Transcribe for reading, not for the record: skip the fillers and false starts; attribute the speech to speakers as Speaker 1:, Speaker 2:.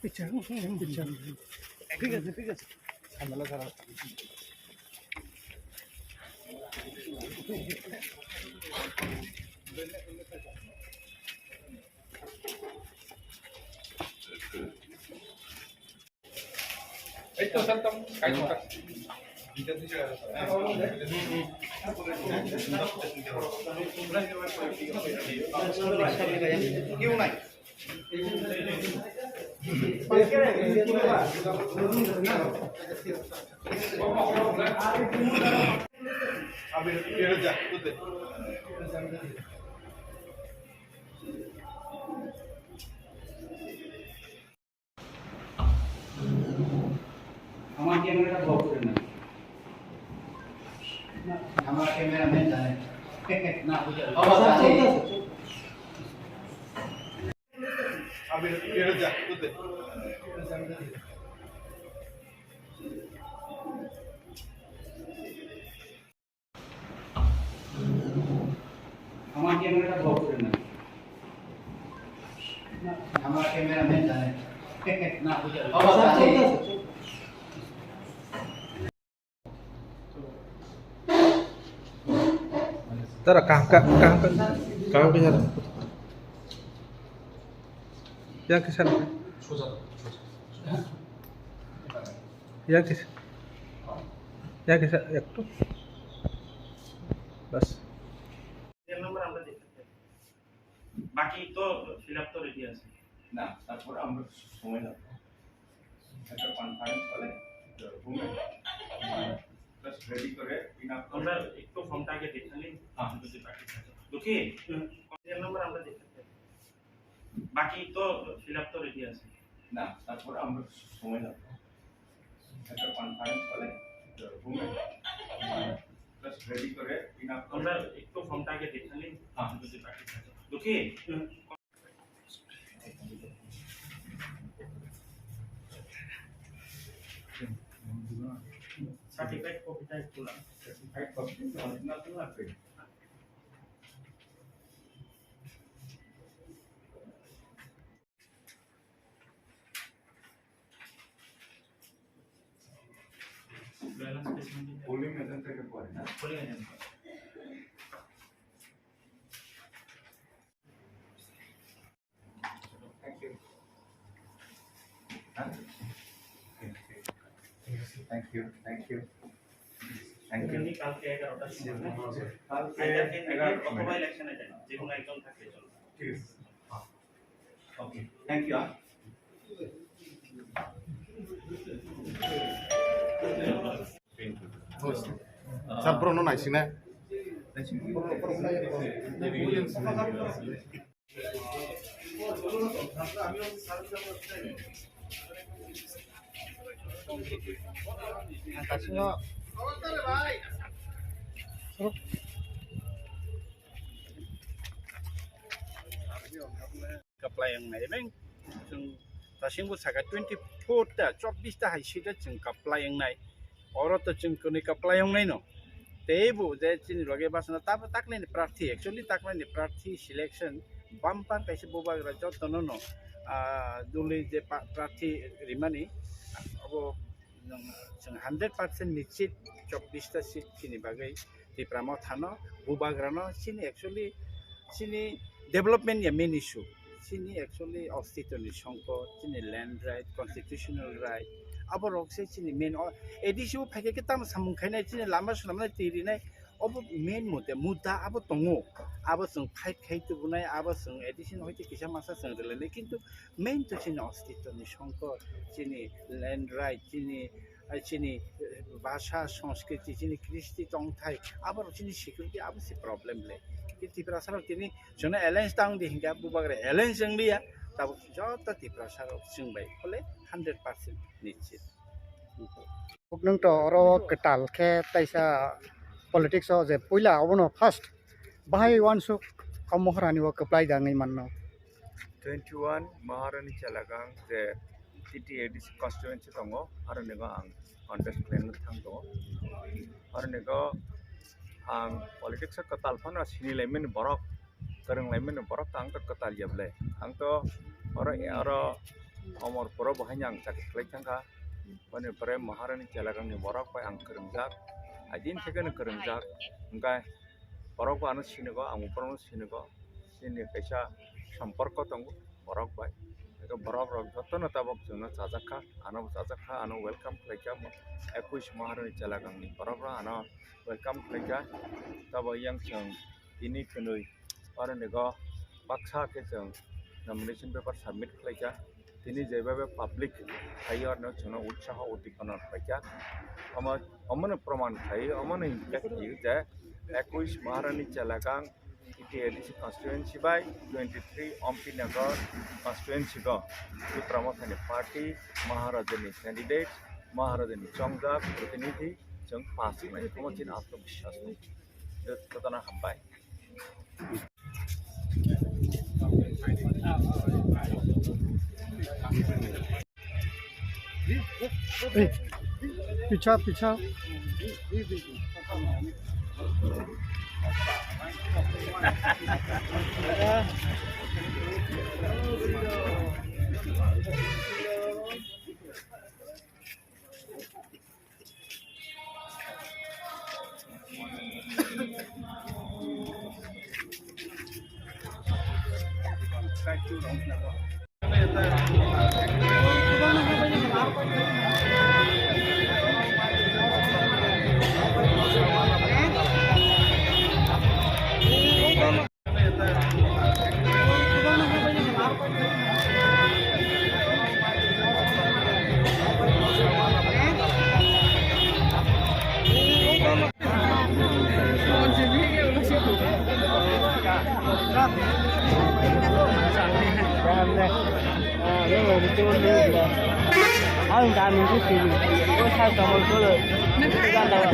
Speaker 1: পিচ্ছা পিচ্ছা ঠিক আছে ঠিক আছে ঝামেলা খারাপ
Speaker 2: Ito saltam kain mo ka. Yung nai. Abi kira ja tutte.
Speaker 3: আমার ক্যামেরাটা বন্ধ করে না আমার ক্যামেরাম্যান জানে না বুঝা
Speaker 2: Abi kira ja tutte.
Speaker 3: আমার ক্যামেরাটা বন্ধ করে না আমার ক্যামেরাম্যান জানে না বুঝা
Speaker 1: Tara, kहाँ पे जा रहा यहाँ किस यहाँ किस एक तो बस
Speaker 4: নাম্বার আমরা দেখতে বাকি তো ফিল আপ তো রেডি আছে
Speaker 2: না তারপর আমরা সময় লাগবে একটা কনফারেন্স হলে রুমে প্লাস রেডি করে
Speaker 4: আমরা একটু ফর্মটা আগে দেখে নিই যদি বাকি থাকে ওকে নাম্বার আমরা দেখতে বাকি তো ফিল আপ তো রেডি আছে
Speaker 2: না তারপর আমরা সময় লাগবে একটা কনফারেন্স হলে রুমে প্লাস রেডি করে
Speaker 4: আমরা একটু ফর্মটা আগে দেখে নিই যদি বাকি থাকে ওকে সার্টিফাইড কপিটা একটু না
Speaker 2: সার্টিফাইড কপি অরিজিনাল তো লাগবে
Speaker 4: ব্যালেন্স স্টেটমেন্ট
Speaker 2: পোলিং এজেন্ট থেকে পরে না
Speaker 4: বলে নেন
Speaker 2: Thank you. Thank you. Thank you.
Speaker 4: এমনি কালকে 11টার সময়
Speaker 2: কালকে
Speaker 4: অথবা ইলেকশনে যান যে কোনো একজন থাকলে চলবে
Speaker 2: ঠিক আছে okay thank you
Speaker 5: Sampurno na sini.
Speaker 6: Kaplay yang nai beng, jeng tasing bu saga 24 ta 24 ta hai sida jeng kaplay yang nai, orang tu jeng kuni kaplay yang nai no, tebu je cini lagi bahasa tapi takne ni prarthi, actually takne ni prarthi selection, bumper kaise buba rajat tono no, dulu je prarthi rimani, abo jeng 100% nichit 24 ta seat cini bagai di pramo thano, buba grano cini actually cini development ya main issue. Sini actually অস্তিত্ব ni সংকট sini land right constitutional right আবার রকসে sini main এডিসিও ফাইকে কে তাম সামুখাইনাই sini Lama সুনামনাই তিরিনাই of main মতে মুদ্দা আবো দङो আবো जों fight খাইতে বুনাই আবো जों এডিসিন হইতে কিসা মাসা जों রেলেনে কিন্তু main তো sini অস্তিত্ব ni সংকট sini land right sini ভাষা সংস্কৃতি sini কৃষ্টি তংথাই আবার sini সিকিউরিটি আবো সি প্রবলেম লে Tiprasarok kini jona alliance tang di hingga bubagre alliance yang dia tahu jota tiprasarok singbai oleh 100% nichit.
Speaker 1: Nung to oro ketal ke taisa politics o je puila abono first bahai wansu kamohrani wo keplai dangai manno
Speaker 5: 21 Maharani Chalagang the
Speaker 7: TTADC constituency dong आरो नोङो आं contest खालामनो थांदों आरो नोङो आं politics ketalpana sinilaimen borok kerenglamen borok tang ketal jable आंथ' oro amor poro bahanya ang sakit klejangka wane pare maharani chalagangni borok bai ang kerengjak ajin thekene kerengjak engkai borok ba anu sinigo ang uprono sinigo sini kaisa সম্পর্ক dong borok bai eko borok rok jotono tabok jongno chajakha ano welcome khlaijak 21 maharani chalagangni borok ro ano welcome khlaijak tabo yang jong ini kunui aro nego baksa ke jong nomination paper submit khlaijak tini jebabe public thayor no jongno utsaho udikona khlaijak amone proman thai amone yakhi je 21 maharani chalagang TTADC constituency by 23 Ompi Nagar constituency go to promote any party Maharajani candidates Maharajani Chongjak प्रतिनिधि जों पास में promote आत्मविश्वास नहीं तो तना हम पाए
Speaker 1: पीछा पीछा
Speaker 8: Anh ta mình cứ tìm có sao cho một số lượng nó thời gian đâu